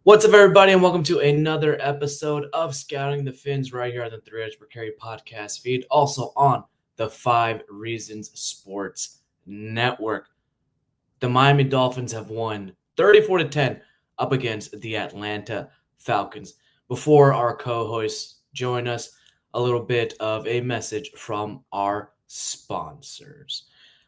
What's up, everybody, and welcome to another episode of Scouting the Fins right here on the Three Edge Per Carry podcast feed, also on the 5 Reasons Sports Network. The Miami Dolphins have won 34-10 up against the Atlanta Falcons. Before our co-hosts join us, a little bit of a message from our sponsors.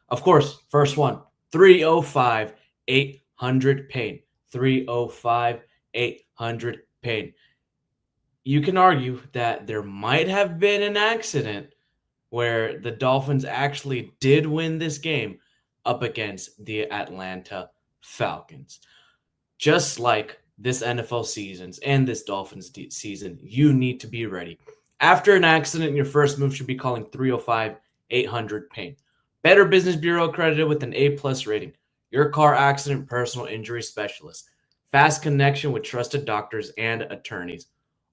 Of course, first one, 305 800 pain. 305 800 pain. You can argue that there might have been an accident where the Dolphins actually did win this game up against the Atlanta Falcons. Just like this NFL seasons and this Dolphins season, you need to be ready. After an accident, your first move should be calling 305 800 pain. Better Business Bureau accredited with an A+ rating. Your car accident personal injury specialist. Fast connection with trusted doctors and attorneys.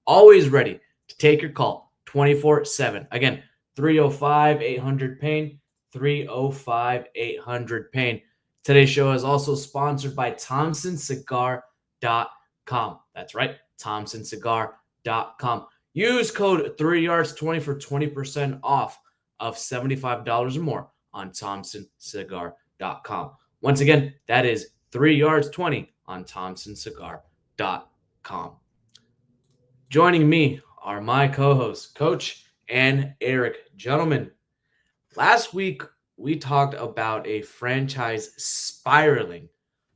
Always ready to take your call 24/7. Again, 305 800 pain. 305 800 pain. Today's show is also sponsored by ThompsonCigar.com. That's right, ThompsonCigar.com. Use code 3yards20 for 20% off of $75 or more on ThompsonCigar.com. Once again, that is 3yards20 on ThompsonCigar.com. Joining me are my co-hosts, Coach and Eric. Gentlemen, last week we talked about a franchise spiraling,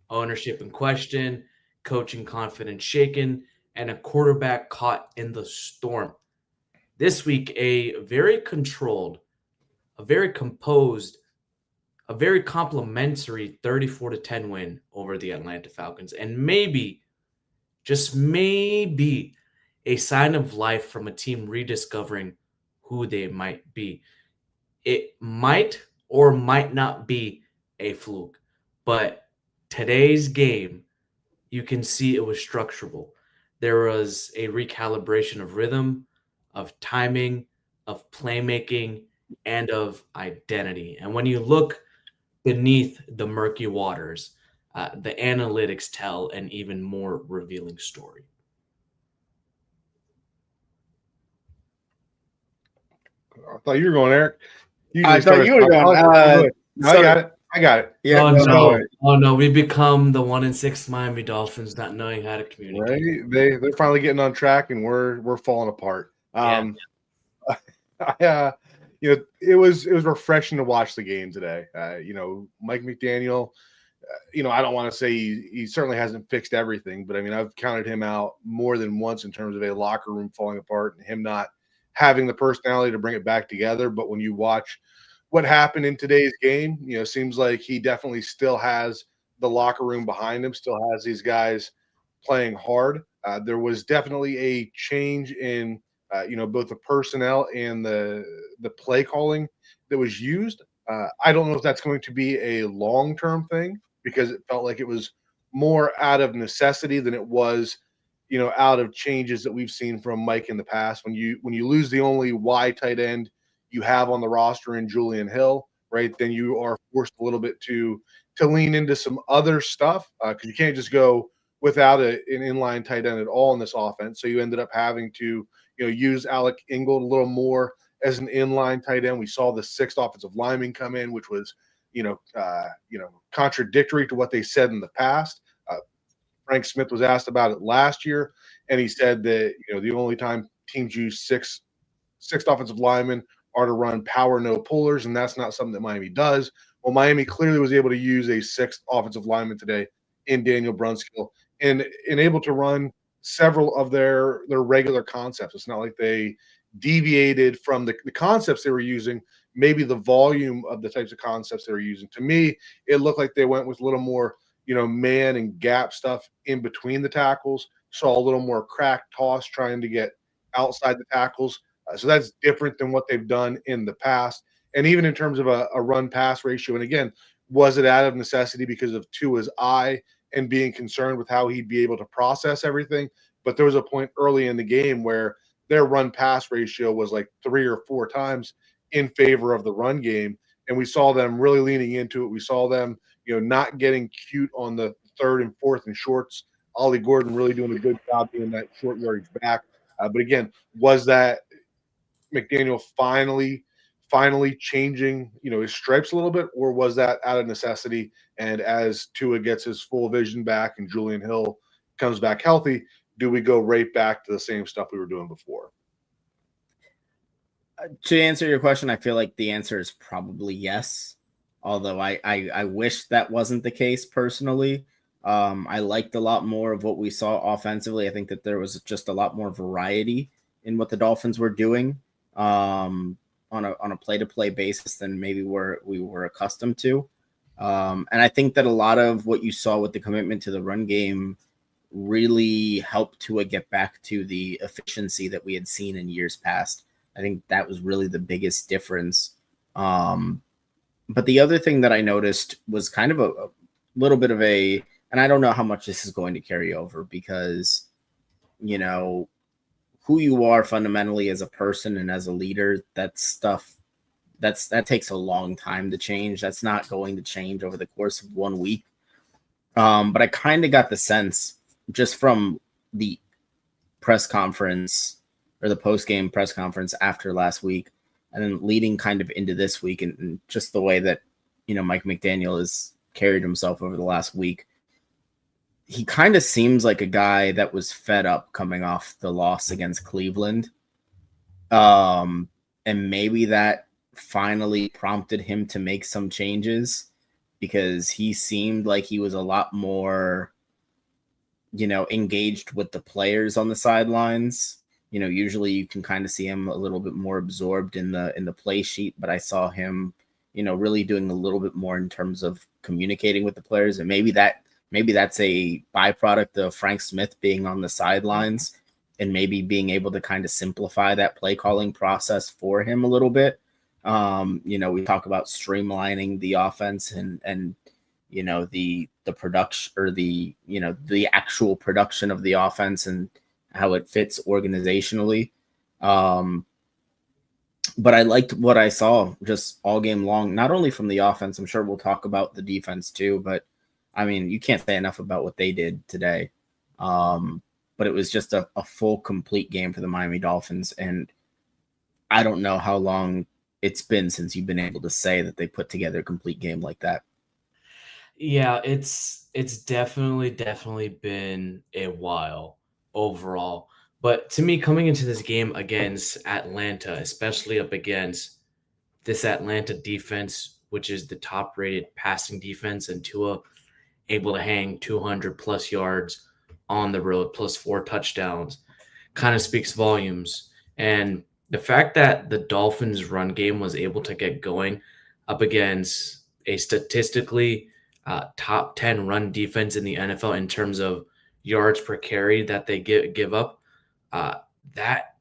ownership in question, coaching confidence shaken, and a quarterback caught in the storm. This week, a very controlled, a very composed, a very complimentary 34-10 win over the Atlanta Falcons, and maybe, just maybe, a sign of life from a team rediscovering who they might be. It might or might not be a fluke, but today's game, you can see it was structurable. There was a recalibration of rhythm, of timing, of playmaking, and of identity. And when you look beneath the murky waters, the analytics tell an even more revealing story. I thought you were going, Eric. I thought you were going. No, I got it. I got it. Yeah, Oh no, no! way. Oh no! We become the 1-6 Miami Dolphins, not knowing how to communicate. Right? They're finally getting on track, and we're falling apart. Yeah. It was refreshing to watch the game today. Mike McDaniel. I don't want to say he certainly hasn't fixed everything, but I mean I've counted him out more than once in terms of a locker room falling apart and him not having the personality to bring it back together. But when you watch what happened in today's game, seems like he definitely still has the locker room behind him, still has these guys playing hard. There was definitely a change in, both the personnel and the play calling that was used. I don't know if that's going to be a long-term thing because it felt like it was more out of necessity than it was, out of changes that we've seen from Mike in the past. When you lose the only Y tight end you have on the roster in Julian Hill, right, then you are forced a little bit to lean into some other stuff because you can't just go without an inline tight end at all in this offense. So you ended up having to use Alec Ingold a little more as an inline tight end. We saw the sixth offensive lineman come in, which was contradictory to what they said in the past. Frank Smith was asked about it last year, and he said that the only time teams use six offensive linemen are to run power no pullers, and that's not something that Miami does. Well, Miami clearly was able to use a sixth offensive lineman today in Daniel Brunskill and able to run several of their regular concepts. It's not like they deviated from the concepts they were using, maybe the volume of the types of concepts they were using. To me, it looked like they went with a little more man and gap stuff in between the tackles, saw a little more crack toss trying to get outside the tackles. So that's different than what they've done in the past. And even in terms of a run pass ratio, and again, was it out of necessity because of Tua's eye and being concerned with how he'd be able to process everything? But there was a point early in the game where their run pass ratio was like 3 or 4 times in favor of the run game. And we saw them really leaning into it. We saw them, not getting cute on the third and fourth and shorts Ollie Gordon really doing a good job being that short yardage back. But again, was that McDaniel finally changing, his stripes a little bit, or was that out of necessity? And as Tua gets his full vision back and Julian Hill comes back healthy, do we go right back to the same stuff we were doing before? To answer your question, I feel like the answer is probably yes. Although I wish that wasn't the case personally. I liked a lot more of what we saw offensively. I think that there was just a lot more variety in what the Dolphins were doing on a play-to-play basis than maybe we were accustomed to. And I think that a lot of what you saw with the commitment to the run game really helped Tua get back to the efficiency that we had seen in years past. I think that was really the biggest difference. But the other thing that I noticed was kind of a little bit of and I don't know how much this is going to carry over because, who you are fundamentally as a person and as a leader, that takes a long time to change. That's not going to change over the course of 1 week. But I kind of got the sense just from the press conference or the post-game press conference after last week and then leading kind of into this week and just the way that, Mike McDaniel has carried himself over the last week. He kind of seems like a guy that was fed up coming off the loss against Cleveland. And maybe that finally prompted him to make some changes because he seemed like he was a lot more, engaged with the players on the sidelines. Usually you can kind of see him a little bit more absorbed in the play sheet, but I saw him, really doing a little bit more in terms of communicating with the players. And maybe that's a byproduct of Frank Smith being on the sidelines and maybe being able to kind of simplify that play calling process for him a little bit. We talk about streamlining the offense and the production or the actual production of the offense and how it fits organizationally. But I liked what I saw just all game long, not only from the offense. I'm sure we'll talk about the defense too, but I mean, you can't say enough about what they did today. But it was just a full, complete game for the Miami Dolphins. And I don't know how long it's been since you've been able to say that they put together a complete game like that. Yeah, it's definitely been a while overall. But to me, coming into this game against Atlanta, especially up against this Atlanta defense, which is the top-rated passing defense, and Tua able to hang 200-plus yards on the road, plus 4 touchdowns, kind of speaks volumes. And the fact that the Dolphins' run game was able to get going up against a statistically top 10 run defense in the NFL in terms of yards per carry that they give up, that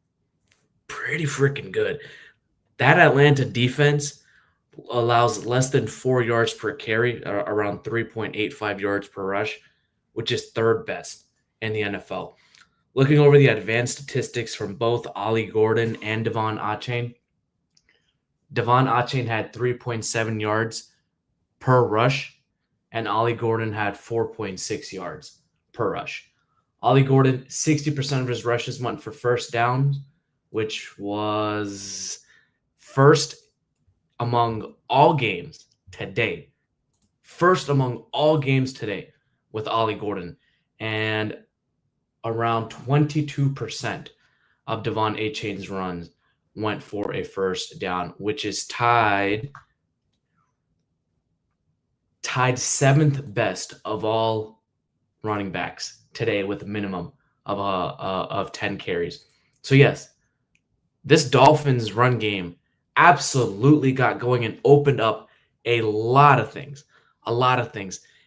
pretty freaking good. That Atlanta defense allows less than 4 yards per carry, around 3.85 yards per rush, which is third best in the NFL. Looking over the advanced statistics from both Ollie Gordon and Devon Achane, Devon Achane had 3.7 yards per rush, and Ollie Gordon had 4.6 yards per rush. Ollie Gordon, 60% of his rushes went for first downs, which was first among all games today. First among all games today with Ollie Gordon. And around 22% of Devon Achane's runs went for a first down, which is tied 7th best of all running backs today with a minimum of 10 carries. So yes, this Dolphins run game absolutely got going and opened up a lot of things.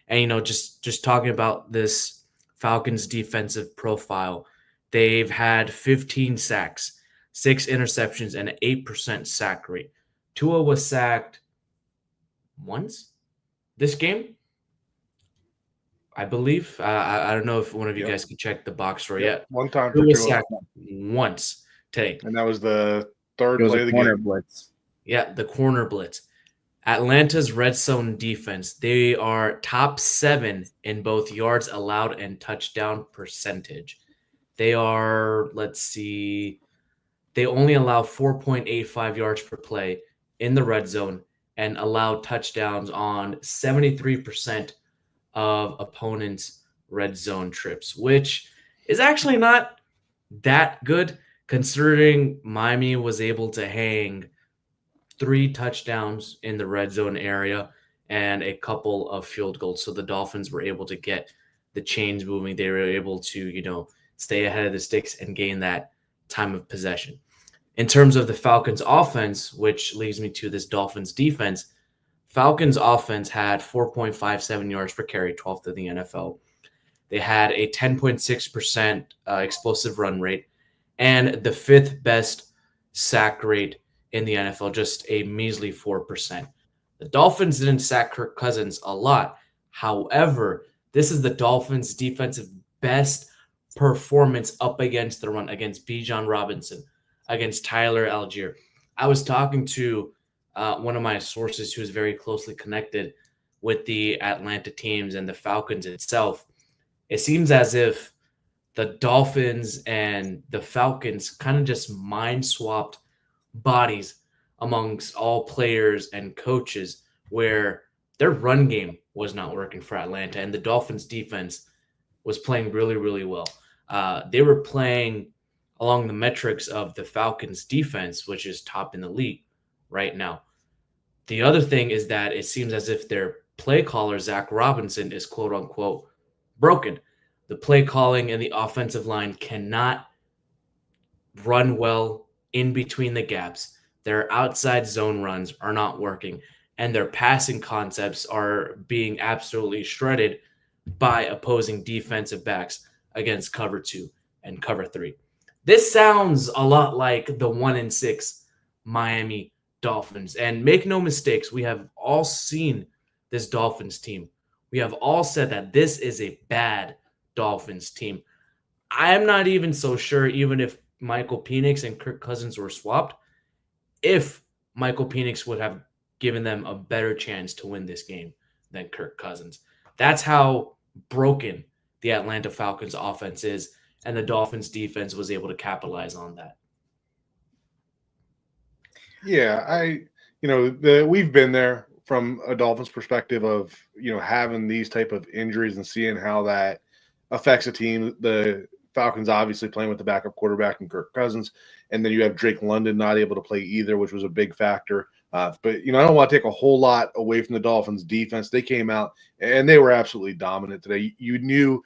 And just talking about this Falcons defensive profile, they've had 15 sacks, 6 interceptions, and an 8% sack rate. Tua was sacked once this game, I believe. I don't know if one of you guys can check the box score yet. One time for Tua sacked once today. And that was the third play of the corner game. Blitz. Yeah, the corner blitz. Atlanta's red zone defense, they are top 7 in both yards allowed and touchdown percentage. They are, let's see, they only allow 4.85 yards per play in the red zone and allow touchdowns on 73% of opponents' red zone trips, which is actually not that good considering Miami was able to hang 3 touchdowns in the red zone area and a couple of field goals. So the Dolphins were able to get the chains moving. They were able to, stay ahead of the sticks and gain that time of possession. In terms of the Falcons offense, which leads me to this Dolphins defense, Falcons offense had 4.57 yards per carry, 12th in the NFL. They had a 10.6% explosive run rate and the 5th best sack rate in the NFL, just a measly 4%. The Dolphins didn't sack Kirk Cousins a lot. However, this is the Dolphins' defensive best performance up against the run, against Bijan Robinson, against Tyler Algier. I was talking to one of my sources who is very closely connected with the Atlanta teams and the Falcons itself. It seems as if the Dolphins and the Falcons kind of just mind swapped bodies amongst all players and coaches, where their run game was not working for Atlanta and the Dolphins defense was playing really, really well. They were playing along the metrics of the Falcons defense, which is top in the league right now. The other thing is that it seems as if their play caller, Zach Robinson, is quote unquote broken. The play calling and the offensive line cannot run well in between the gaps. Their outside zone runs are not working, and their passing concepts are being absolutely shredded by opposing defensive backs against cover 2 and cover 3. This sounds a lot like the 1-6 Miami Dolphins. And make no mistakes, we have all seen this Dolphins team. We have all said that this is a bad Dolphins team. I am not even so sure, even if Michael Penix and Kirk Cousins were swapped, if Michael Penix would have given them a better chance to win this game than Kirk Cousins. That's how broken the Atlanta Falcons offense is, and the Dolphins defense was able to capitalize on that. Yeah, we've been there from a Dolphins perspective of, having these type of injuries and seeing how that affects a team. The Falcons obviously playing with the backup quarterback and Kirk Cousins, and then you have Drake London not able to play either, which was a big factor. But I don't want to take a whole lot away from the Dolphins defense. They came out and they were absolutely dominant today. You knew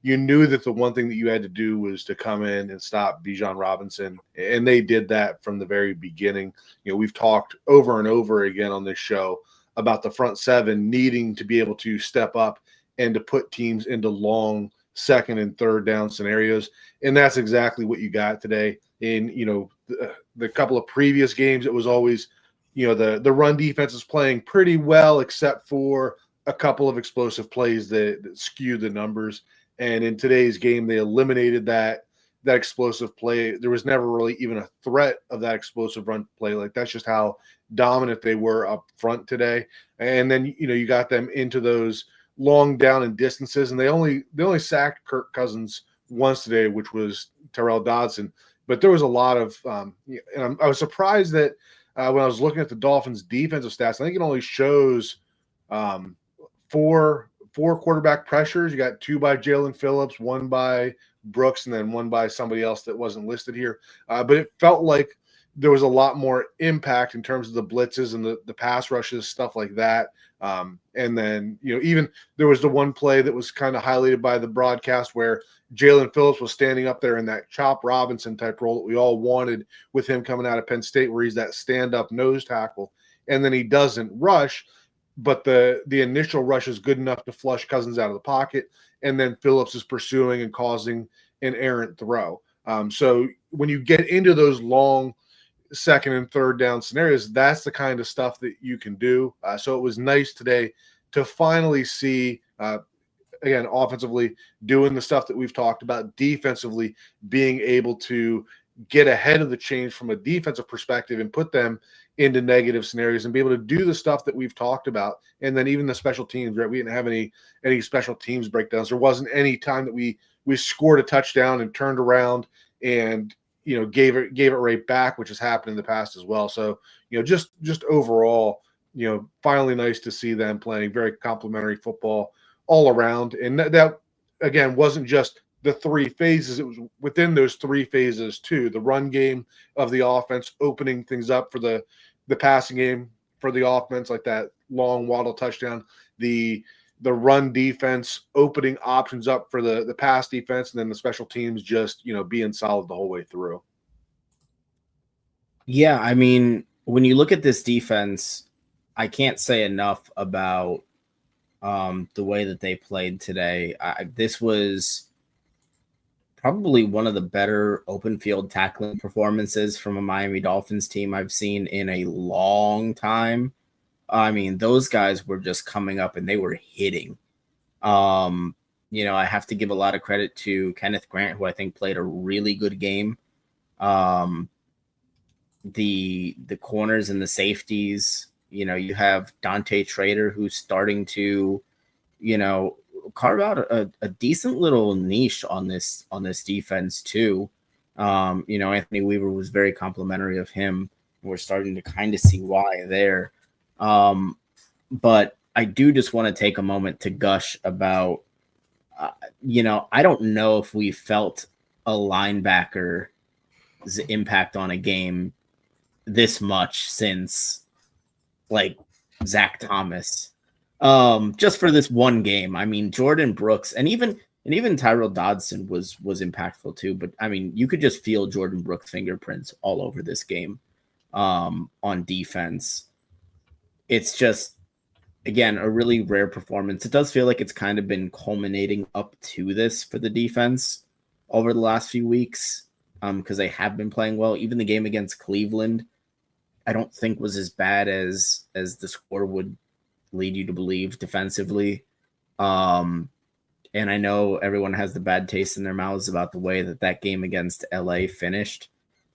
that the one thing that you had to do was to come in and stop Bijan Robinson, and they did that from the very beginning. We've talked over and over again on this show about the front seven needing to be able to step up and to put teams into long second and third down scenarios, and that's exactly what you got today. In the couple of previous games, it was always the run defense is playing pretty well, except for a couple of explosive plays that skewed the numbers. And in today's game, they eliminated that explosive play. There was never really even a threat of that explosive run play. Like, that's just how dominant they were up front today. And then you got them into those long down and distances, and they only sacked Kirk Cousins once today, which was Terrell Dodson. But there was a lot of and I was surprised that when I was looking at the Dolphins' defensive stats, I think it only shows four quarterback pressures. You got 2 by Jalen Phillips, 1 by Brooks, and then 1 by somebody else that wasn't listed here. But it felt like there was a lot more impact in terms of the blitzes and the pass rushes, stuff like that. And then, even there was the one play that was kind of highlighted by the broadcast where Jalen Phillips was standing up there in that Chop Robinson type role that we all wanted with him coming out of Penn State, where he's that stand-up nose tackle. And then he doesn't rush, but the initial rush is good enough to flush Cousins out of the pocket. And then Phillips is pursuing and causing an errant throw. So when you get into those long second and third down scenarios, that's the kind of stuff that you can do. So it was nice today to finally see, again, offensively doing the stuff that we've talked about, defensively being able to get ahead of the change from a defensive perspective and put them into negative scenarios and be able to do the stuff that we've talked about. And then even the special teams, right? We didn't have any special teams breakdowns. There wasn't any time that we scored a touchdown and turned around and, gave it right back, which has happened in the past as well. So, just overall, finally nice to see them playing very complimentary football all around. And that again, wasn't just the three phases. It was within those three phases too. The run game of the offense, opening things up for the passing game for the offense, like that long Waddle touchdown, the run defense opening options up for the pass defense, and then the special teams just, being solid the whole way through. Yeah, I mean, when you look at this defense, I can't say enough about the way that they played today. This was probably one of the better open field tackling performances from a Miami Dolphins team I've seen in a long time. I mean, those guys were just coming up and they were hitting. I have to give a lot of credit to Kenneth Grant, who I think played a really good game. The corners and the safeties, you have Dante Trader, who's starting to, carve out a decent little niche on this defense too. Anthony Weaver was very complimentary of him. We're starting to kind of see why there. But I do just want to take a moment to gush about, I don't know if we felt a linebacker's impact on a game this much since like Zach Thomas. Just for this one game. I mean, Jordan Brooks and even Tyrell Dodson was impactful too. But I mean, you could just feel Jordan Brooks' fingerprints all over this game on defense. It's just, again, a really rare performance. It does feel like it's kind of been culminating up to this for the defense over the last few weeks because they have been playing well. Even the game against Cleveland, I don't think was as bad as the score would lead you to believe defensively. And I know everyone has the bad taste in their mouths about the way that game against LA finished.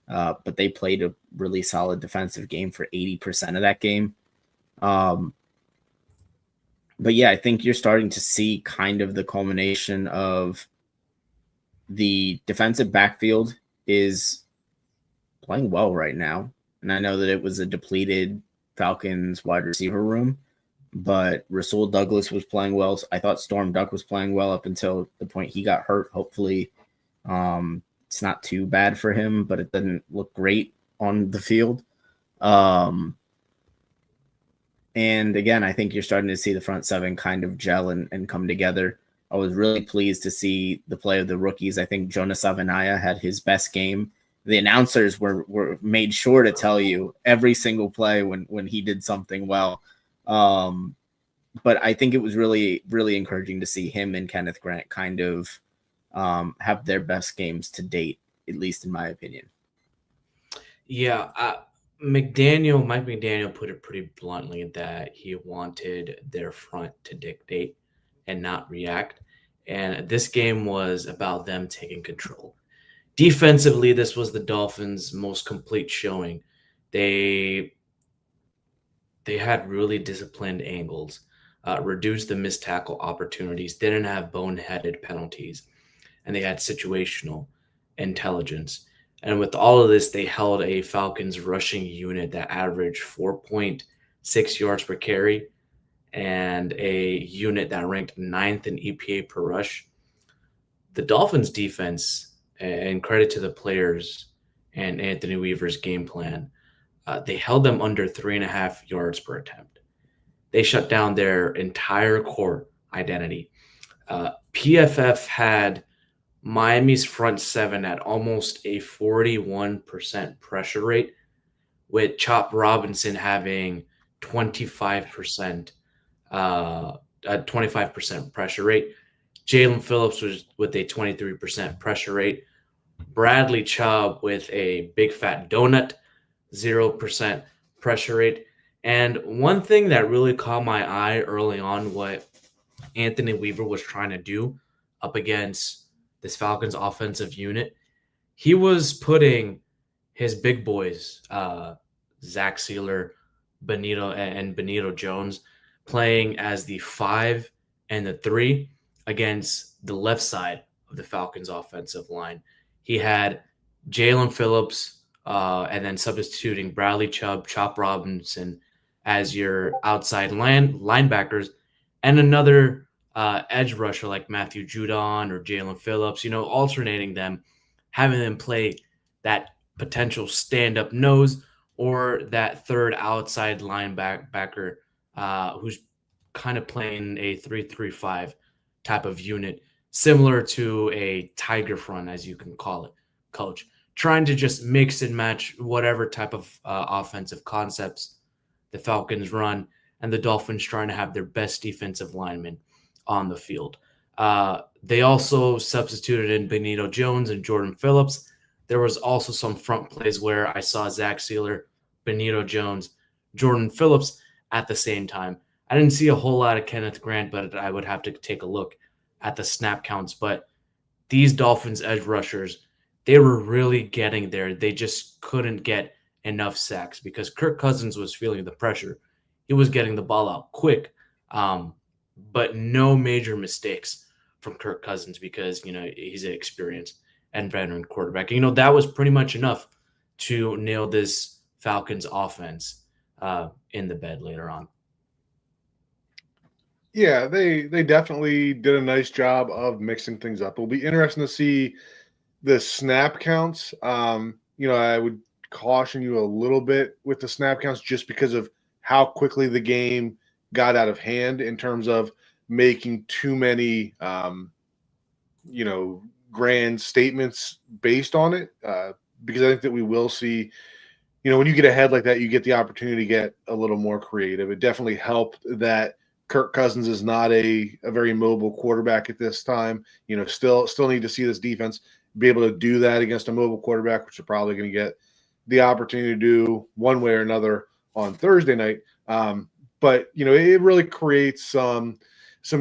But they played a really solid defensive game for 80% of that game. But yeah, I think you're starting to see kind of the culmination of the defensive backfield is playing well right now. And I know that it was a depleted Falcons wide receiver room, but Rasul Douglas was playing well. I thought Storm Duck was playing well up until the point he got hurt. Hopefully it's not too bad for him, but it didn't look great on the field. And again, I think you're starting to see the front seven kind of gel and come together. I was really pleased to see the play of the rookies. I think Jonas Avenaya had his best game. The announcers were made sure to tell you every single play when he did something well. But I think it was really, really encouraging to see him and Kenneth Grant kind of have their best games to date, at least in my opinion. Yeah, Mike McDaniel put it pretty bluntly that he wanted their front to dictate and not react. And this game was about them taking control. Defensively, this was the Dolphins' most complete showing. They had really disciplined angles, reduced the missed tackle opportunities, didn't have boneheaded penalties, and they had situational intelligence. And with all of this, they held a Falcons rushing unit that averaged 4.6 yards per carry and a unit that ranked 9th in EPA per rush. The Dolphins defense, and credit to the players and Anthony Weaver's game plan, they held them under 3.5 yards per attempt. They shut down their entire core identity. PFF had Miami's front seven at almost a 41% pressure rate, with Chop Robinson having 25% pressure rate. Jalen Phillips was with a 23% pressure rate. Bradley Chubb with a big fat donut, 0% pressure rate. And one thing that really caught my eye early on, what Anthony Weaver was trying to do up against this Falcons offensive unit, he was putting his big boys, Zach Sealer, Benito Jones playing as the 5 and the 3 against the left side of the Falcons offensive line. He had Jalen Phillips and then substituting Bradley Chubb, Chop Robinson as your outside linebackers, and another edge rusher like Matthew Judon or Jalen Phillips, alternating them, having them play that potential stand-up nose or that third outside linebacker who's kind of playing a 3-3-5 type of unit, similar to a tiger front, as you can call it, coach. Trying to just mix and match whatever type of offensive concepts the Falcons run, and the Dolphins trying to have their best defensive linemen on the field. They also substituted in Benito Jones and Jordan Phillips. There was also some front plays where I saw Zach Sealer, Benito Jones, Jordan Phillips at the same time. I didn't see a whole lot of Kenneth Grant, but I would have to take a look at the snap counts. But these Dolphins edge rushers, they were really getting there. They just couldn't get enough sacks because Kirk Cousins was feeling the pressure. He was getting the ball out quick, but no major mistakes from Kirk Cousins because, he's an experienced and veteran quarterback. That was pretty much enough to nail this Falcons offense in the bed later on. Yeah, they definitely did a nice job of mixing things up. It'll be interesting to see the snap counts. I would caution you a little bit with the snap counts just because of how quickly the game got out of hand in terms of making too many, grand statements based on it. Because I think that we will see, when you get ahead like that, you get the opportunity to get a little more creative. It definitely helped that Kirk Cousins is not a very mobile quarterback at this time. Still need to see this defense be able to do that against a mobile quarterback, which they're probably going to get the opportunity to do one way or another on Thursday night. But it really creates some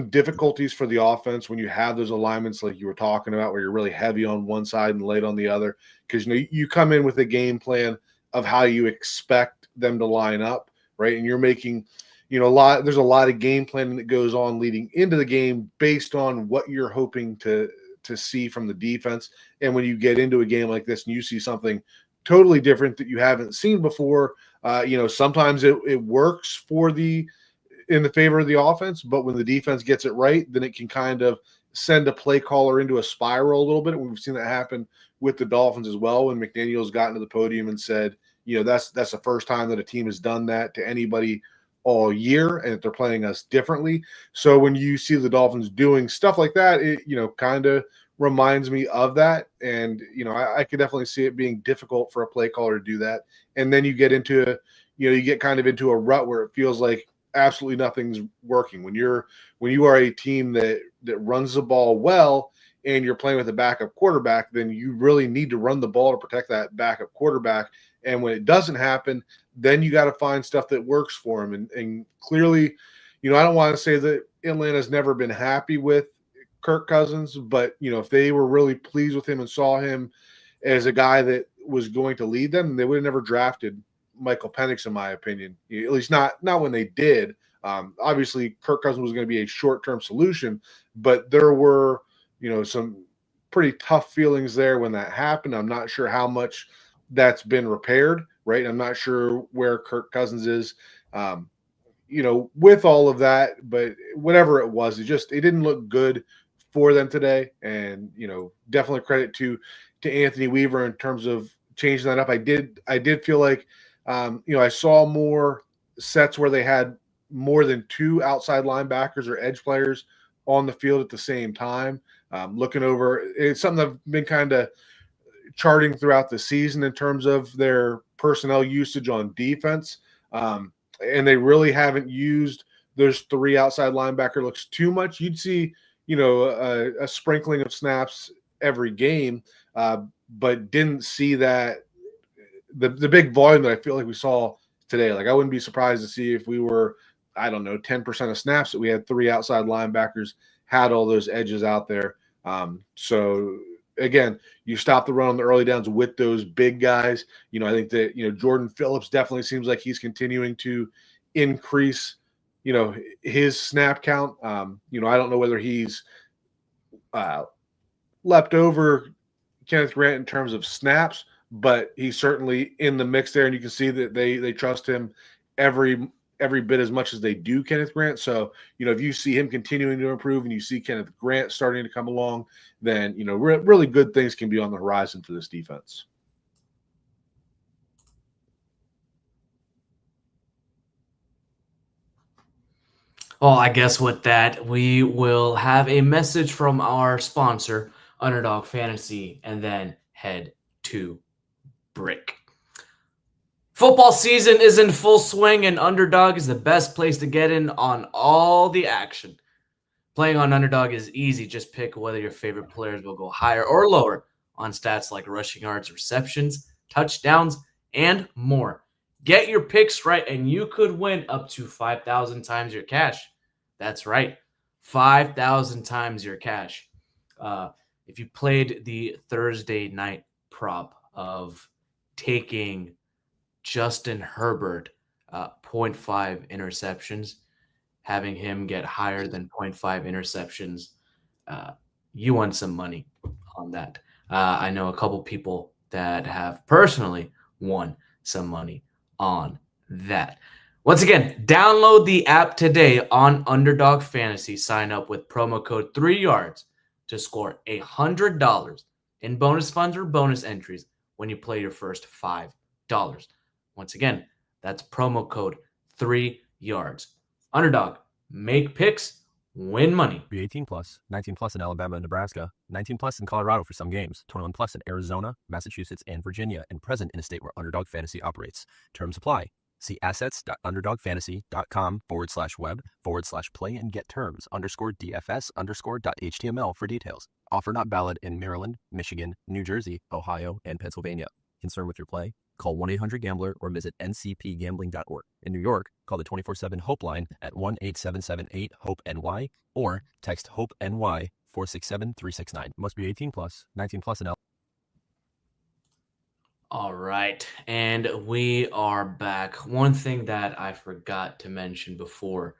difficulties for the offense when you have those alignments like you were talking about, where you're really heavy on one side and light on the other, because you come in with a game plan of how you expect them to line up, right? And you're making there's a lot of game planning that goes on leading into the game based on what you're hoping to see from the defense. And when you get into a game like this and you see something totally different that you haven't seen before, sometimes it works in the favor of the offense, but when the defense gets it right, then it can kind of send a play caller into a spiral a little bit. We've seen that happen with the Dolphins as well, when McDaniel's gotten to the podium and said, that's the first time that a team has done that to anybody all year, and that they're playing us differently. So when you see the Dolphins doing stuff like that, it kind of reminds me of that. And I could definitely see it being difficult for a play caller to do that. And then you get into you get kind of into a rut where it feels like absolutely nothing's working. When you are a team that runs the ball well and you're playing with a backup quarterback, then you really need to run the ball to protect that backup quarterback. And when it doesn't happen, then you got to find stuff that works for him. And clearly, I don't want to say that Atlanta's never been happy with Kirk Cousins, but if they were really pleased with him and saw him as a guy that was going to lead them, they would have never drafted Michael Penix, in my opinion. At least not when they did. Obviously, Kirk Cousins was going to be a short-term solution, but there were some pretty tough feelings there when that happened. I'm not sure how much that's been repaired, right? I'm not sure where Kirk Cousins is, with all of that, but whatever it was, it didn't look good for them today. And, definitely credit to Anthony Weaver in terms of changing that up. I did feel like, I saw more sets where they had more than two outside linebackers or edge players on the field at the same time. Looking over, it's something I've been kind of charting throughout the season in terms of their personnel usage on defense. And they really haven't used those three outside linebacker looks too much. You'd see, a sprinkling of snaps every game, but didn't see that the big volume that I feel like we saw today. Like, I wouldn't be surprised to see if we were, 10% of snaps that we had three outside linebackers, had all those edges out there. So again, you stop the run on the early downs with those big guys. I think that, Jordan Phillips definitely seems like he's continuing to increase, his snap count. I don't know whether he's leapt over Kenneth Grant in terms of snaps, but he's certainly in the mix there, and you can see that they trust him every bit as much as they do Kenneth Grant. So, if you see him continuing to improve and you see Kenneth Grant starting to come along, then, really good things can be on the horizon for this defense. Well, I guess with that, we will have a message from our sponsor, Underdog Fantasy, and then head to break. Football season is in full swing, and Underdog is the best place to get in on all the action. Playing on Underdog is easy. Just pick whether your favorite players will go higher or lower on stats like rushing yards, receptions, touchdowns, and more. Get your picks right, and you could win up to 5,000 times your cash. That's right, 5,000 times your cash. If you played the Thursday night prop of taking Justin Herbert 0.5 interceptions, having him get higher than 0.5 interceptions, you won some money on that. I know a couple people that have personally won some money on that. Once again, download the app today on Underdog Fantasy. Sign up with promo code 3yards to score $100 in bonus funds or bonus entries when you play your first $5. Once again, that's promo code 3yards. Underdog, make picks, win money. Be 18 plus, 19 plus in Alabama and Nebraska, 19 plus in Colorado for some games, 21 plus in Arizona, Massachusetts, and Virginia, and present in a state where Underdog Fantasy operates. Terms apply. See assets.underdogfantasy.com/web/play and get terms _DFS_.html for details. Offer not valid in Maryland, Michigan, New Jersey, Ohio, and Pennsylvania. Concerned with your play? Call 1-800-GAMBLER or visit ncpgambling.org. In New York, call the 24/7 HOPE line at 1-877-8-HOPE-NY or text HOPE-NY 467-369. Must be 18 plus, 19 plus in L. All right, and we are back. One thing that I forgot to mention before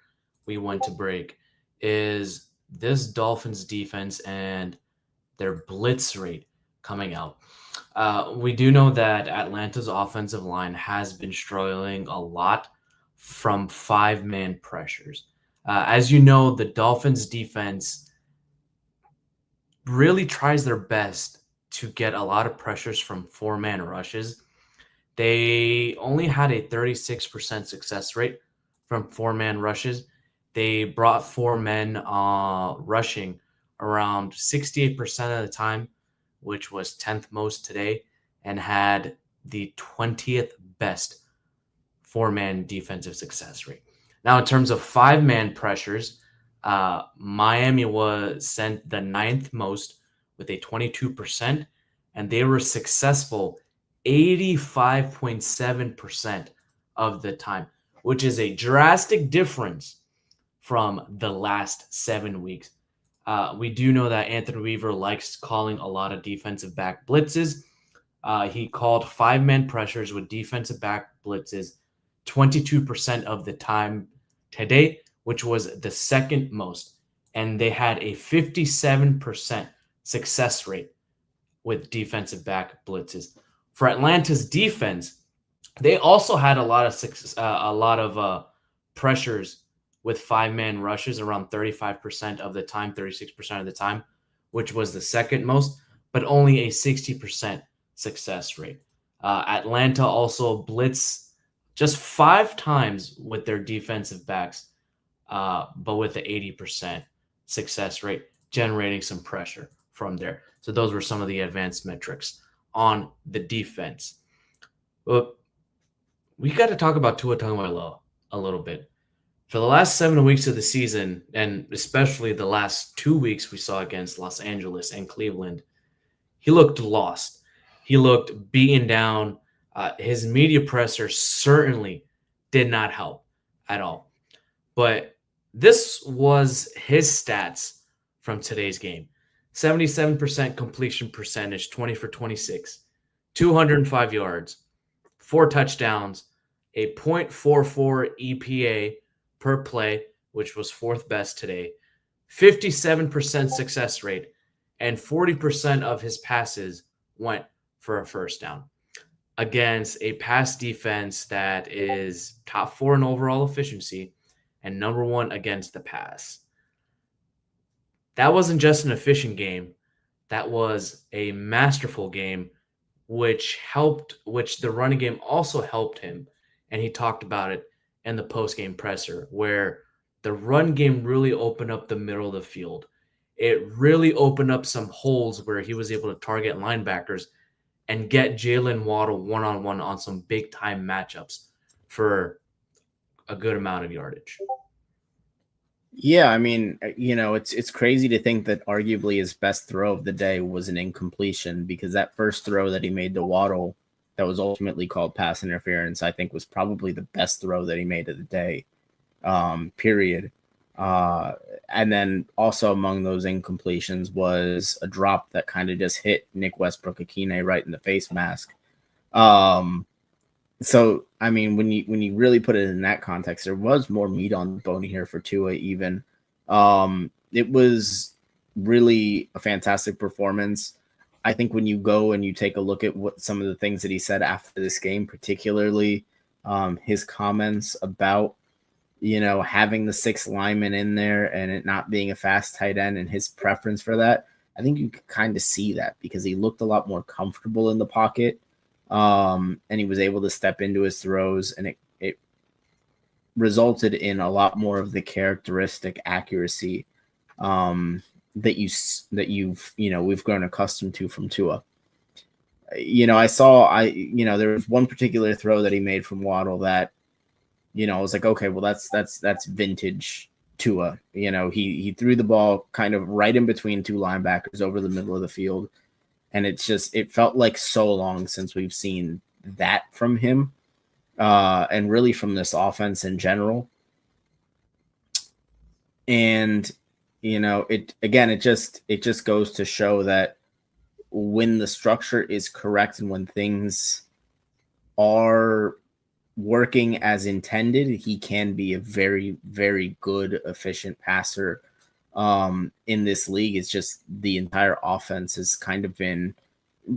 we went to break is this Dolphins defense and their blitz rate coming out. We do know that Atlanta's offensive line has been struggling a lot from 5-man pressures. As you know, the Dolphins defense really tries their best to get a lot of pressures from 4-man rushes. They only had a 36% success rate from 4-man rushes. They brought 4 men rushing around 68% of the time, which was 10th most today, and had the 20th best 4-man defensive success rate. Now, in terms of 5-man pressures, Miami was sent the 9th most with a 22%, and they were successful 85.7% of the time, which is a drastic difference from the last 7 weeks. We do know that Anthony Weaver likes calling a lot of defensive back blitzes. He called 5-man pressures with defensive back blitzes 22% of the time today, which was the 2nd most. And they had a 57% success rate with defensive back blitzes. For Atlanta's defense, they also had a lot of pressures with 5-man rushes around 35% of the time, 36% of the time, which was the 2nd most, but only a 60% success rate. Atlanta also blitzed just 5 times with their defensive backs, but with the 80% success rate, generating some pressure from there. So those were some of the advanced metrics on the defense. But we got to talk about Tua Tagovailoa a little bit. For the last 7 weeks of the season, and especially the last 2 weeks we saw against Los Angeles and Cleveland, he looked lost. He looked beaten down. His media presser certainly did not help at all. But this was his stats from today's game. 77% completion percentage, 20 for 26, 205 yards, 4 touchdowns, a .44 EPA per play, which was 4th best today, 57% success rate, and 40% of his passes went for a first down against a pass defense that is top 4 in overall efficiency and number 1 against the pass. That wasn't just an efficient game. That was a masterful game, which the running game also helped him. And he talked about it in the post-game presser, where the run game really opened up the middle of the field. It really opened up some holes where he was able to target linebackers and get Jalen Waddle one-on-one on some big-time matchups for a good amount of yardage. Yeah, I mean, it's crazy to think that arguably his best throw of the day was an incompletion, because that first throw that he made to Waddle that was ultimately called pass interference, I think was probably the best throw that he made of the day, period. And then also among those incompletions was a drop that kind of just hit Nick Westbrook-Akine right in the face mask. So, I mean, when you really put it in that context, there was more meat on the bone here for Tua even. It was really a fantastic performance. I think when you go and you take a look at what some of the things that he said after this game, particularly his comments about, having the 6 linemen in there and it not being a fast tight end and his preference for that, I think you could kind of see that because he looked a lot more comfortable in the pocket. And he was able to step into his throws, and it resulted in a lot more of the characteristic accuracy that we've grown accustomed to from Tua. There was one particular throw that he made from Waddle that, I was like, okay, well that's vintage Tua. He threw the ball kind of right in between 2 linebackers over the middle of the field. And it felt like so long since we've seen that from him, and really from this offense in general. And, it just goes to show that when the structure is correct and when things are working as intended, he can be a very, very good, efficient passer. In this league, it's just the entire offense has kind of been,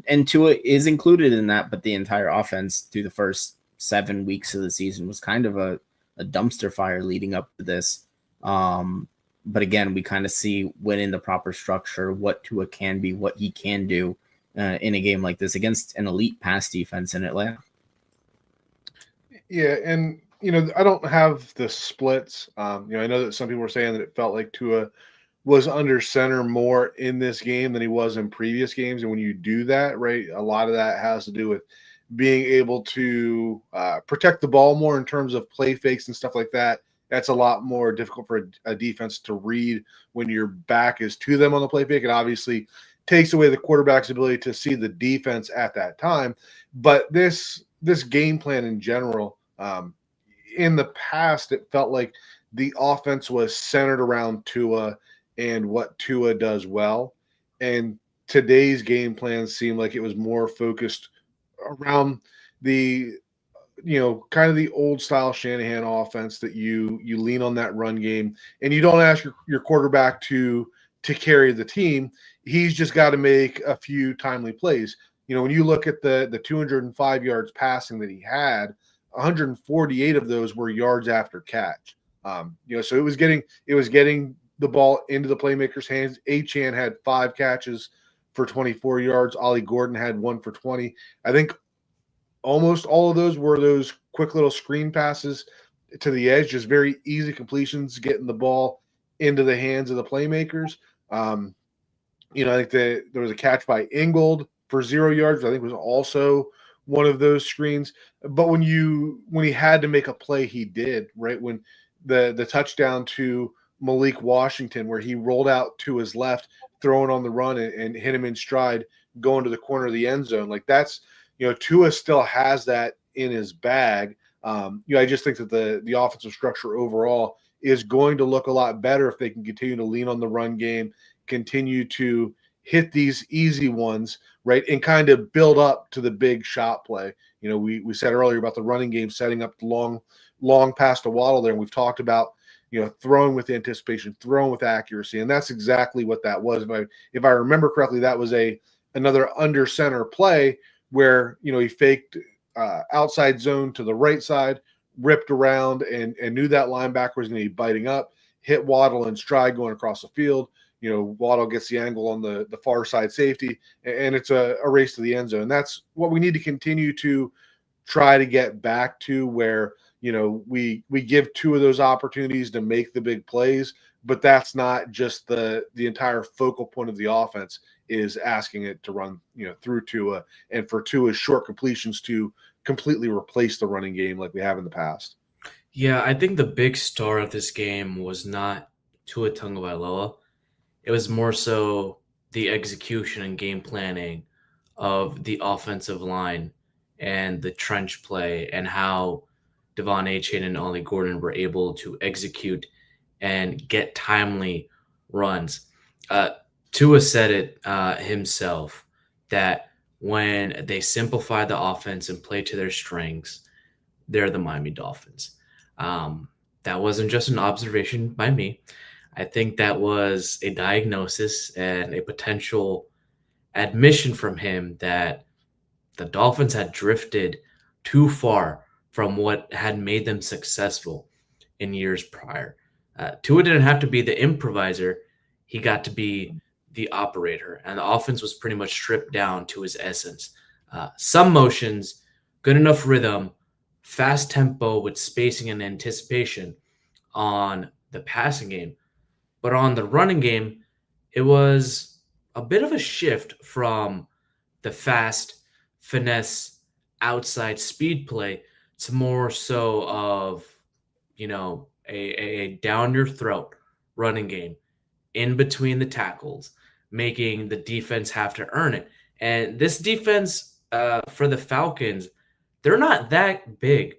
and Tua is included in that, but the entire offense through the first 7 weeks of the season was kind of a dumpster fire leading up to this. But again, we kind of see when in the proper structure what Tua can be, what he can do in a game like this against an elite pass defense in Atlanta. Yeah, and I don't have the splits. I know that some people were saying that it felt like Tua was under center more in this game than he was in previous games. And when you do that, right, a lot of that has to do with being able to protect the ball more in terms of play fakes and stuff like that. That's a lot more difficult for a defense to read when your back is to them on the play fake. It obviously takes away the quarterback's ability to see the defense at that time. But this game plan in general, in the past, it felt like the offense was centered around Tua and what Tua does well. And today's game plan seemed like it was more focused around the, kind of the old style Shanahan offense that you lean on that run game and you don't ask your quarterback to carry the team. He's just got to make a few timely plays. When you look at the 205 yards passing that he had, 148 of those were yards after catch. So it was getting the ball into the playmaker's hands. Achane had 5 catches for 24 yards. Ollie Gordon had 1 for 20. I think almost all of those were those quick little screen passes to the edge, just very easy completions, getting the ball into the hands of the playmakers. I think that there was a catch by Ingold for 0 yards, which I think was also one of those screens. But when he had to make a play, he did, right? When the touchdown to Malik Washington, where he rolled out to his left, throwing on the run and hit him in stride, going to the corner of the end zone. Like that's, Tua still has that in his bag. I just think that the offensive structure overall is going to look a lot better if they can continue to lean on the run game, continue to hit these easy ones, right, and kind of build up to the big shot play. You know, we said earlier about the running game setting up the long pass to Waddle there, and we've talked about, you know, throwing with anticipation, throwing with accuracy, and that's exactly what that was. If I remember correctly, that was another under center play where, you know, he faked outside zone to the right side, ripped around, and knew that linebacker was going to be biting up, hit Waddle in stride going across the field. You know, Waddle gets the angle on the far side safety, and it's a race to the end zone. That's what we need to continue to try to get back to, where, you know, we give two of those opportunities to make the big plays, but that's not just the entire focal point of the offense, is asking it to run, you know, through Tua, and for Tua's short completions to completely replace the running game like we have in the past. Yeah, I think the big star of this game was not Tua Tagovailoa. It was more so the execution and game planning of the offensive line and the trench play, and how Devon Achane and Ollie Gordon were able to execute and get timely runs. Tua said it himself, that when they simplify the offense and play to their strengths, they're the Miami Dolphins. That wasn't just an observation by me. I think that was a diagnosis and a potential admission from him that the Dolphins had drifted too far from what had made them successful in years prior. Tua didn't have to be the improviser. He got to be the operator, and the offense was pretty much stripped down to his essence. Some motions, good enough rhythm, fast tempo with spacing and anticipation on the passing game. But on the running game, it was a bit of a shift from the fast, finesse, outside speed play to more so of, you know, a down your throat running game in between the tackles, making the defense have to earn it. And this defense for the Falcons, they're not that big.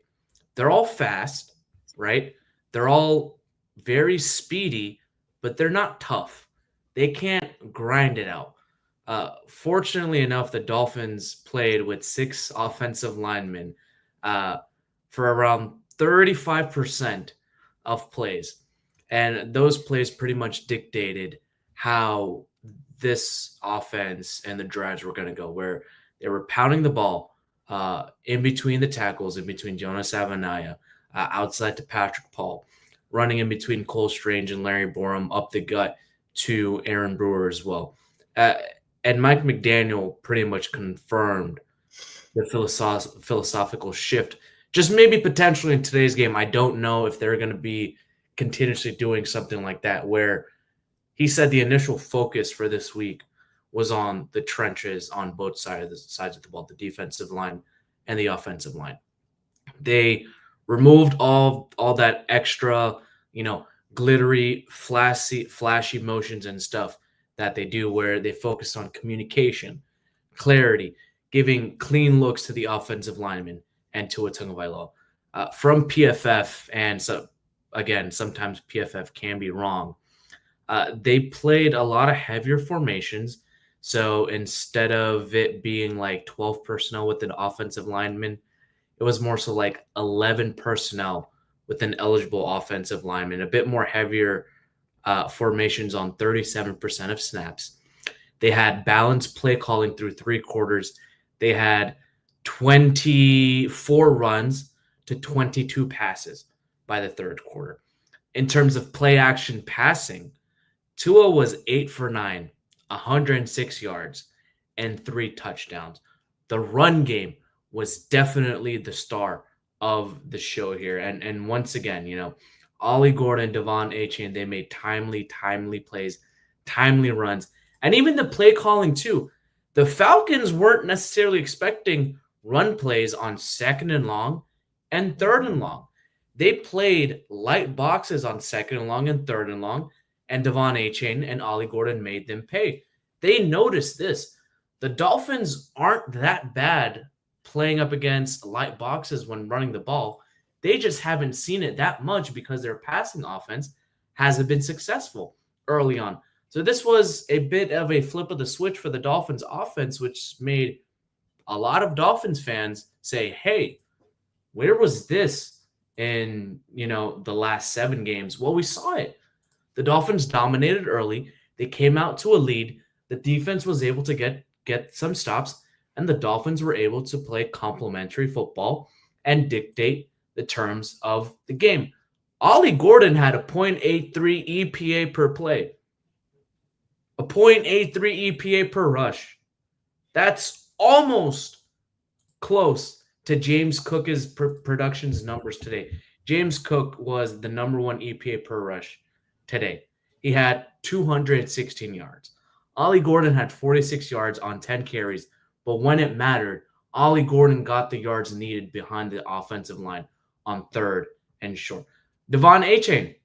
They're all fast, right? They're all very speedy, but they're not tough. They can't grind it out. Fortunately enough, the Dolphins played with 6 offensive linemen for around 35% of plays. And those plays pretty much dictated how this offense and the drives were going to go, where they were pounding the ball in between the tackles, in between Jonas Avenaya, outside to Patrick Paul, running in between Cole Strange and Larry Borum up the gut to Aaron Brewer as well. And Mike McDaniel pretty much confirmed the philosophical shift, just maybe potentially in today's game. I don't know if they're going to be continuously doing something like that, where he said the initial focus for this week was on the trenches on both sides of the ball, the defensive line and the offensive line. They removed all that extra, you know, glittery, flashy motions and stuff that they do, where they focus on communication, clarity, giving clean looks to the offensive linemen and Tua Tagovailoa. From PFF, and so again, sometimes PFF can be wrong. They played a lot of heavier formations. So instead of it being like 12 personnel with an offensive lineman, it was more so like 11 personnel with an eligible offensive lineman, a bit more heavier formations on 37% of snaps. They had balanced play calling through 3 quarters. They had 24 runs to 22 passes by the 3rd quarter. In terms of play action passing, Tua was 8 for 9, 106 yards, and 3 touchdowns. The run game was definitely the star of the show here. And once again, you know, Ollie Gordon, Devon Achane, they made timely plays, timely runs, and even the play calling too. The Falcons weren't necessarily expecting run plays on 2nd and long and 3rd and long. They played light boxes on 2nd and long and 3rd and long, and Devon Achane and Ollie Gordon made them pay. They noticed this. The Dolphins aren't that bad playing up against light boxes when running the ball. They just haven't seen it that much because their passing offense hasn't been successful early on. So this was a bit of a flip of the switch for the Dolphins offense, which made a lot of Dolphins fans say, hey, where was this in, the last 7 games? Well, we saw it. The Dolphins dominated early. They came out to a lead. The defense was able to get some stops, and the Dolphins were able to play complementary football and dictate the terms of the game. Ollie Gordon had a .83 EPA per play, a .83 EPA per rush. That's almost close to James Cook's production's numbers today. James Cook was the number 1 EPA per rush today. He had 216 yards. Ollie Gordon had 46 yards on 10 carries, but when it mattered, Ollie Gordon got the yards needed behind the offensive line on 3rd and short. Devon Achane,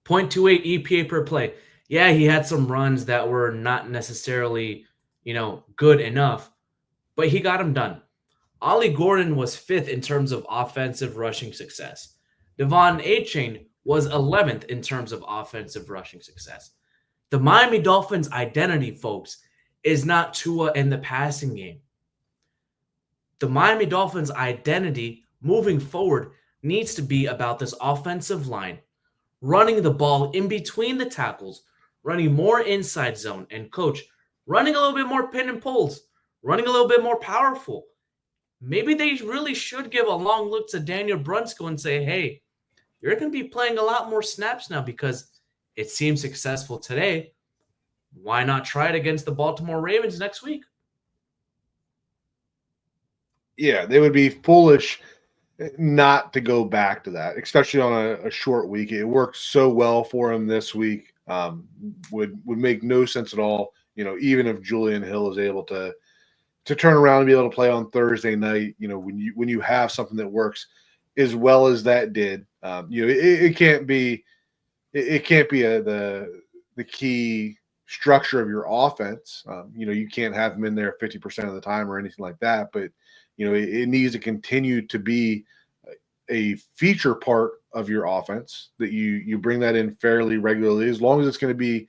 0.28 EPA per play. Yeah, he had some runs that were not necessarily, good enough, but he got them done. Ollie Gordon was 5th in terms of offensive rushing success. Devon Achane was 11th in terms of offensive rushing success. The Miami Dolphins' identity, folks, is not Tua in the passing game. The Miami Dolphins' identity moving forward needs to be about this offensive line, running the ball in between the tackles, running more inside zone, and coach, running a little bit more pin and pulls, running a little bit more powerful. Maybe they really should give a long look to Daniel Brunskill and say, hey, you're going to be playing a lot more snaps now because it seems successful today. Why not try it against the Baltimore Ravens next week? Yeah, they would be foolish not to go back to that, especially on a short week. It worked so well for him this week. Would make no sense at all, even if Julian Hill is able to turn around and be able to play on Thursday night, when you have something that works as well as that did, it can't be the key structure of your offense. You can't have him in there 50% of the time or anything like that, but it needs to continue to be a feature part of your offense that you bring that in fairly regularly, as long as it's going to be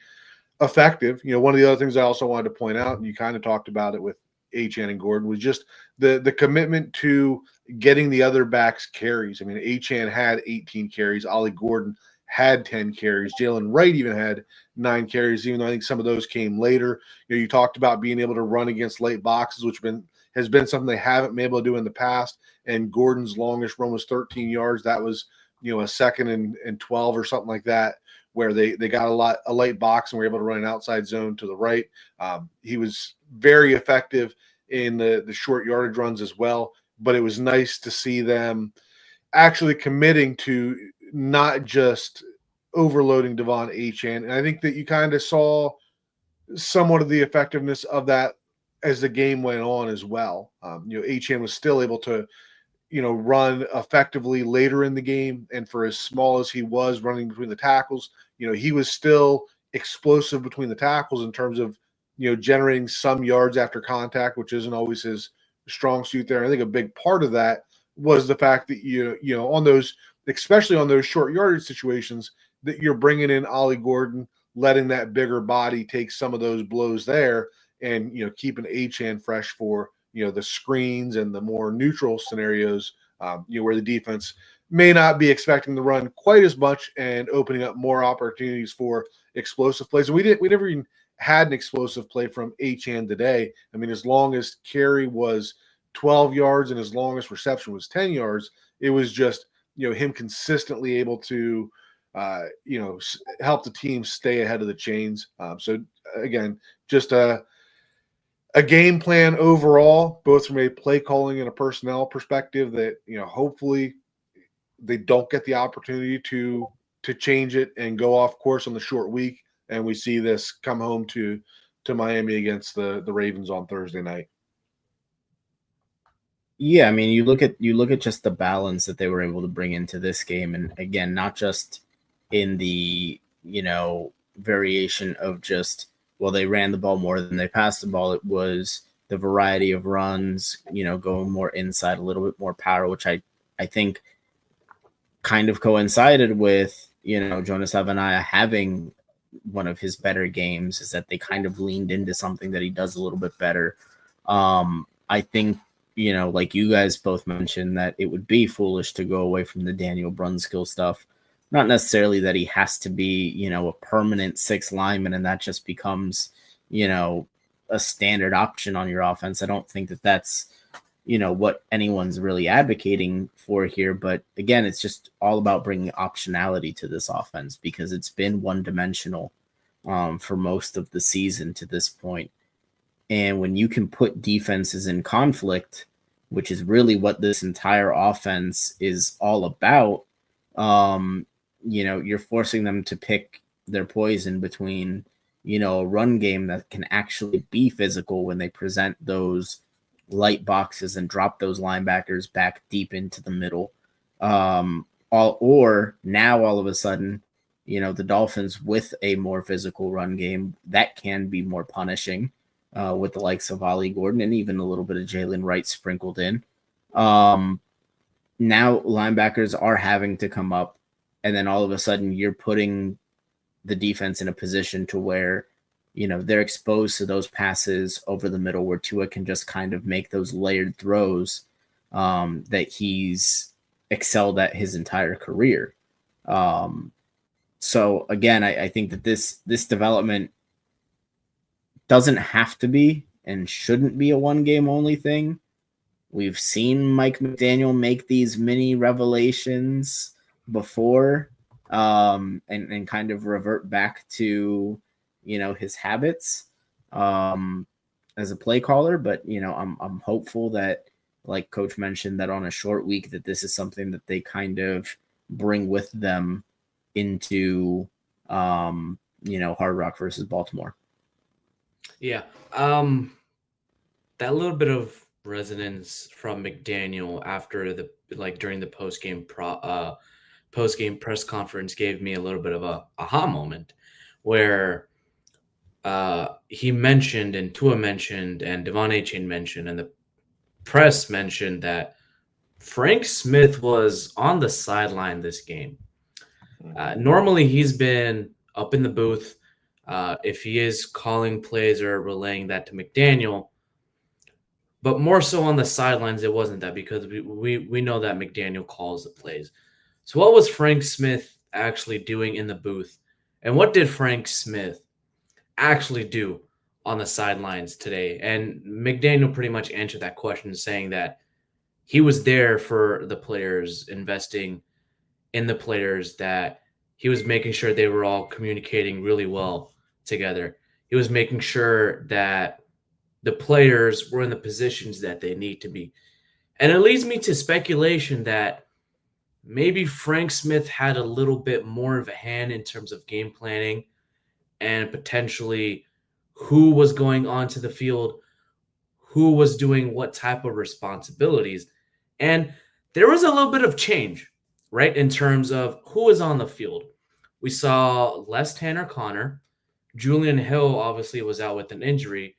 effective. One of the other things I also wanted to point out, and you kind of talked about it with Achane and Gordon, was just the commitment to getting the other backs carries. I mean, Achane had 18 carries. Ollie Gordon had 10 carries. Jalen Wright even had 9 carries, even though I think some of those came later. You talked about being able to run against late boxes, which has been something they haven't been able to do in the past. And Gordon's longest run was 13 yards. That was, a 2nd and 12 or something like that, where they got a late box and were able to run an outside zone to the right. He was very effective in the short yardage runs as well. But it was nice to see them actually committing to not just overloading Devon Achane. And I think that you kind of saw somewhat of the effectiveness of that as the game went on as well. Achane was still able to, run effectively later in the game. And for as small as he was running between the tackles, he was still explosive between the tackles in terms of, generating some yards after contact, which isn't always his strong suit there. I think a big part of that was the fact that, on those, especially on those short yardage situations, that you're bringing in Ollie Gordon, letting that bigger body take some of those blows there, and keeping Achane fresh for the screens and the more neutral scenarios, where the defense may not be expecting to run quite as much and opening up more opportunities for explosive plays. And we never even had an explosive play from Achane today. I mean, his longest carry was 12 yards and his longest reception was 10 yards. It was just him consistently able to help the team stay ahead of the chains. So again, just a game plan overall, both from a play calling and a personnel perspective, that hopefully they don't get the opportunity to change it and go off course on the short week, and we see this come home to Miami against the Ravens on Thursday night. Yeah, I mean, you look at just the balance that they were able to bring into this game, and again, not just in the variation of just, well, they ran the ball more than they passed the ball. It was the variety of runs, going more inside, a little bit more power, which I think kind of coincided with Jonas Avenaya having one of his better games, is that they kind of leaned into something that he does a little bit better. I think, like you guys both mentioned, that it would be foolish to go away from the Daniel Brunskill stuff. Not necessarily that he has to be, a permanent sixth lineman and that just becomes, a standard option on your offense. I don't think that that's, what anyone's really advocating for here. But again, it's just all about bringing optionality to this offense because it's been one-dimensional for most of the season to this point. And when you can put defenses in conflict, which is really what this entire offense is all about, you're forcing them to pick their poison between, a run game that can actually be physical when they present those light boxes and drop those linebackers back deep into the middle. Or now all of a sudden, the Dolphins with a more physical run game that can be more punishing with the likes of Ollie Gordon and even a little bit of Jalen Wright sprinkled in. Now linebackers are having to come up, and then all of a sudden you're putting the defense in a position to where, they're exposed to those passes over the middle where Tua can just kind of make those layered throws that he's excelled at his entire career. So again, I think that this development doesn't have to be and shouldn't be a one game only thing. We've seen Mike McDaniel make these mini revelations before and kind of revert back to, his habits as a play caller. But, I'm hopeful that, like Coach mentioned, that on a short week that this is something that they kind of bring with them into, Hard Rock versus Baltimore. Yeah. That little bit of resonance from McDaniel after during the post-game press conference gave me a little bit of a aha moment where he mentioned and Tua mentioned and Devon Achane mentioned and the press mentioned that Frank Smith was on the sideline this game. Normally he's been up in the booth. If he is calling plays or relaying that to McDaniel, but more so on the sidelines, it wasn't that because we know that McDaniel calls the plays. So what was Frank Smith actually doing in the booth? And what did Frank Smith actually do on the sidelines today? And McDaniel pretty much answered that question saying that he was there for the players, investing in the players, that he was making sure they were all communicating really well together. He was making sure that the players were in the positions that they need to be. And it leads me to speculation that maybe Frank Smith had a little bit more of a hand in terms of game planning and potentially who was going onto the field, who was doing what type of responsibilities. And there was a little bit of change, right, in terms of who was on the field. We saw less Tanner Connor. Julian Hill obviously was out with an injury.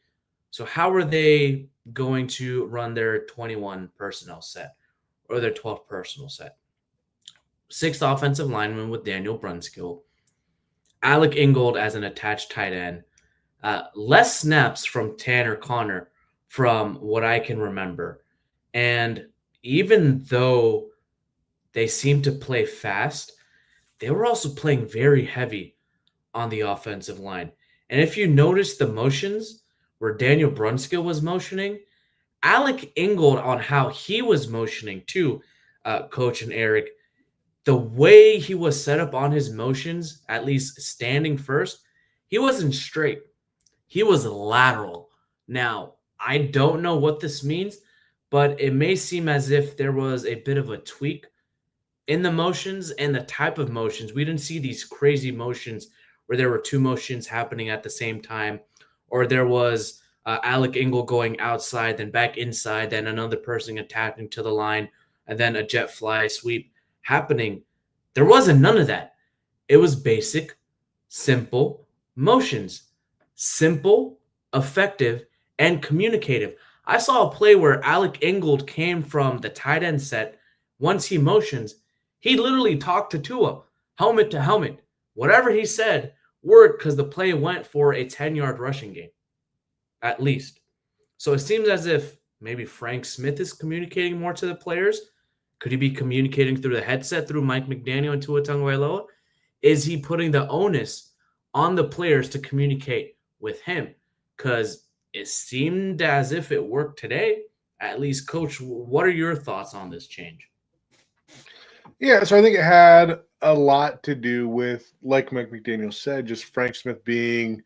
So how are they going to run their 21 personnel set or their 12 personnel set? 6th offensive lineman with Daniel Brunskill. Alec Ingold as an attached tight end. Less snaps from Tanner Connor from what I can remember. And even though they seemed to play fast, they were also playing very heavy on the offensive line. And if you notice the motions where Daniel Brunskill was motioning, Alec Ingold on how he was motioning too, Coach and Eric, the way he was set up on his motions, at least standing first, he wasn't straight. He was lateral. Now, I don't know what this means, but it may seem as if there was a bit of a tweak in the motions and the type of motions. We didn't see these crazy motions where there were 2 motions happening at the same time, or there was Alec Ingold going outside, then back inside, then another person attacking to the line, and then a jet fly sweep happening. There wasn't none of that. It was basic, simple motions. Simple, effective, and communicative. I saw a play where Alec Ingold came from the tight end set. Once he motions, he literally talked to Tua, helmet to helmet. Whatever he said worked because the play went for a 10-yard rushing game, at least. So it seems as if maybe Frank Smith is communicating more to the players. Could he be communicating through the headset through Mike McDaniel and Tua Tagovailoa? Is he putting the onus on the players to communicate with him? Because it seemed as if it worked today. At least, Coach, what are your thoughts on this change? Yeah, so I think it had a lot to do with, like Mike McDaniel said, just Frank Smith being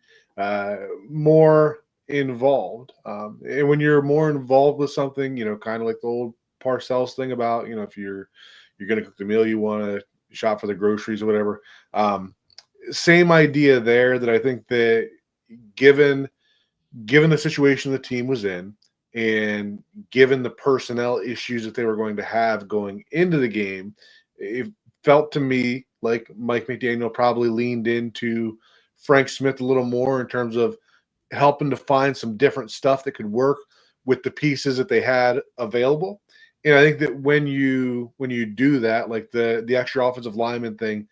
more involved. And when you're more involved with something, kind of like the old Parcells thing about, if you're going to cook the meal, you want to shop for the groceries or whatever. Same idea there, that I think that given the situation the team was in, and given the personnel issues that they were going to have going into the game, it felt to me like Mike McDaniel probably leaned into Frank Smith a little more in terms of helping to find some different stuff that could work with the pieces that they had available. And I think that when you do that, like the extra offensive lineman thing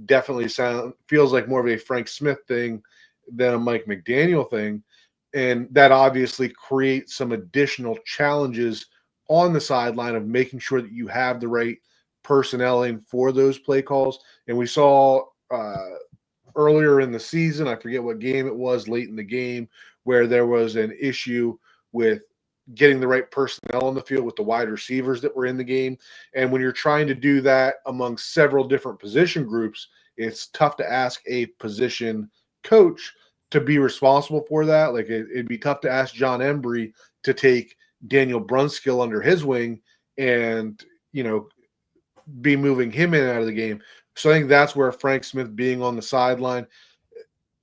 definitely feels like more of a Frank Smith thing than a Mike McDaniel thing. And that obviously creates some additional challenges on the sideline of making sure that you have the right personnel in for those play calls. And we saw earlier in the season, I forget what game it was, late in the game, where there was an issue with getting the right personnel on the field with the wide receivers that were in the game. And when you're trying to do that among several different position groups, it's tough to ask a position coach to be responsible for that. Like it'd be tough to ask John Embry to take Daniel Brunskill under his wing and, be moving him in and out of the game. So I think that's where Frank Smith being on the sideline,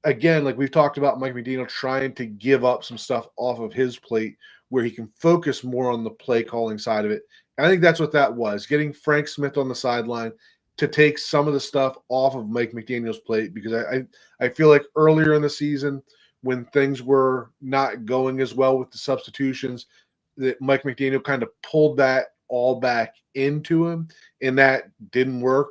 again, like we've talked about Mike McDaniel trying to give up some stuff off of his plate where he can focus more on the play calling side of it. And I think that's what that was, getting Frank Smith on the sideline to take some of the stuff off of Mike McDaniel's plate, because I feel like earlier in the season when things were not going as well with the substitutions, that Mike McDaniel kind of pulled that all back into him, and that didn't work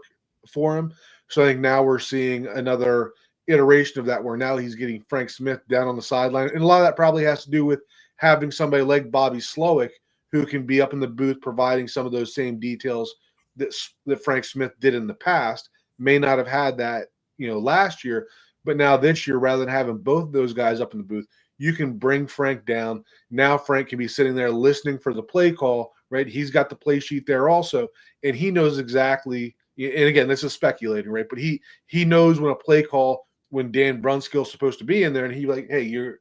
for him. So I think now we're seeing another iteration of that where now he's getting Frank Smith down on the sideline. And a lot of that probably has to do with having somebody like Bobby Slowick who can be up in the booth providing some of those same details that Frank Smith did in the past. May not have had that, last year, but now this year, rather than having both of those guys up in the booth, you can bring Frank down. Now Frank can be sitting there listening for the play call, right? He's got the play sheet there also, and he knows exactly, and again, this is speculating, right? But he knows when a play call, when Dan Brunskill's supposed to be in there, and he's like, hey, you're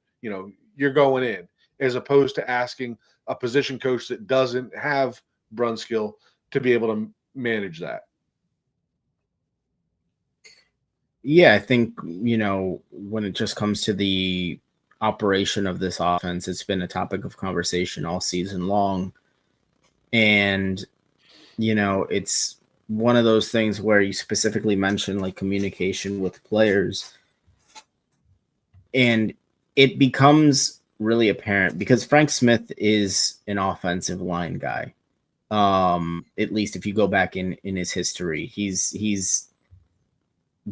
going in, as opposed to asking a position coach that doesn't have Brunskill to be able to manage that. Yeah, I think, when it just comes to the operation of this offense, it's been a topic of conversation all season long. And, it's one of those things where you specifically mentioned like communication with players. And it becomes really apparent because Frank Smith is an offensive line guy. At least if you go back in his history, he's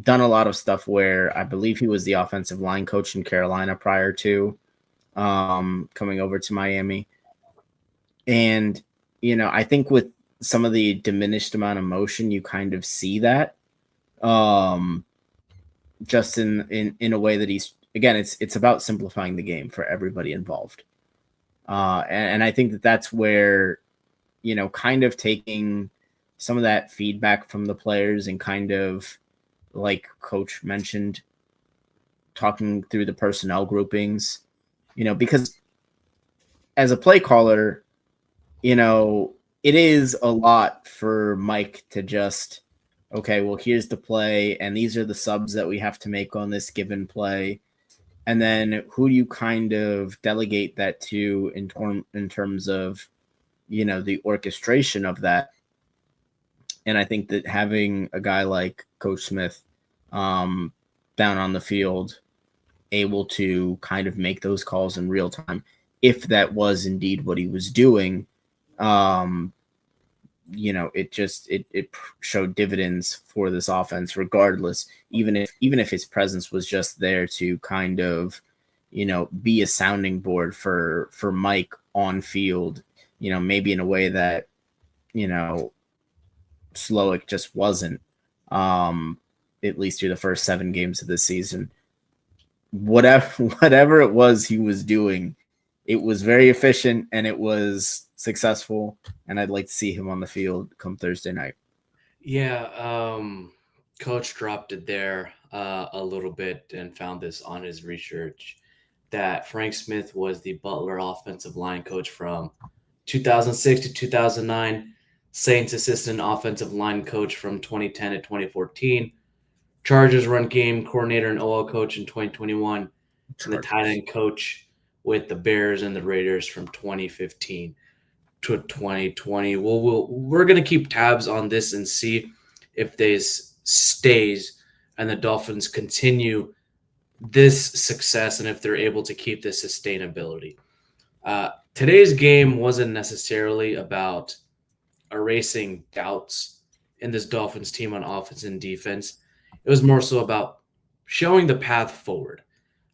done a lot of stuff where I believe he was the offensive line coach in Carolina prior to coming over to Miami. And, I think with some of the diminished amount of motion, you kind of see that just in a way that he's, again, it's about simplifying the game for everybody involved. And I think that's where, kind of taking some of that feedback from the players and kind of, like Coach mentioned, talking through the personnel groupings, because as a play caller, it is a lot for Mike to just, okay, well, here's the play, and these are the subs that we have to make on this given play. And then who do you kind of delegate that to in terms of, the orchestration of that? And I think that having a guy like Coach Smith down on the field, able to kind of make those calls in real time, if that was indeed what he was doing, it showed dividends for this offense, regardless, even if his presence was just there to kind of, be a sounding board for Mike on field, maybe in a way that, Slowick just wasn't, at least through the first 7 games of the season. Whatever it was he was doing, it was very efficient and it was successful. And I'd like to see him on the field come Thursday night. Yeah, Coach dropped it there a little bit and found this on his research that Frank Smith was the Butler offensive line coach from 2006 to 2009, Saints assistant offensive line coach from 2010 to 2014, Chargers run game coordinator and OL coach in 2021, and the tight end coach with the Bears and the Raiders from 2015 to 2020. We're going to keep tabs on this and see if this stays and the Dolphins continue this success and if they're able to keep this sustainability. Today's game wasn't necessarily about erasing doubts in this Dolphins team on offense and defense. It was more so about showing the path forward.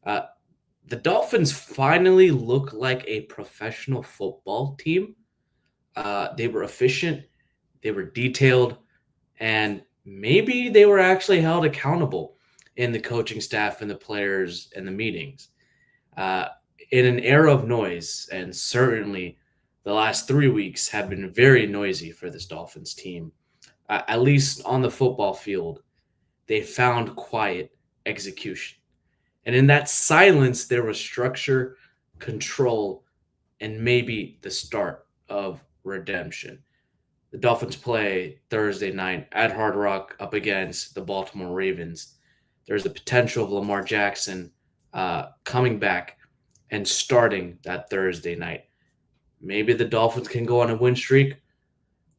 The Dolphins finally look like a professional football team. They were efficient, they were detailed, and maybe they were actually held accountable in the coaching staff and the players and the meetings. In an era of noise, and certainly the last 3 weeks have been very noisy for this Dolphins team, at least on the football field, they found quiet execution. And in that silence, there was structure, control, and maybe the start of redemption. The Dolphins play Thursday night at Hard Rock up against the Baltimore Ravens. There's the potential of Lamar Jackson coming back and starting that Thursday night. Maybe the Dolphins can go on a win streak,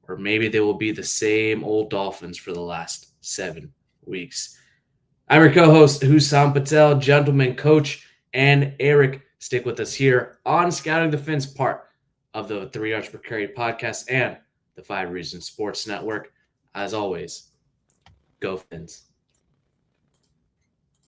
or maybe they will be the same old Dolphins for the last 7 weeks. I'm your co-host, Hussam Patel, gentleman coach, and Eric. Stick with us here on Scouting the Fins, part of the 3 Yards Per Carry podcast and the 5 Reasons Sports Network. As always, go Fins.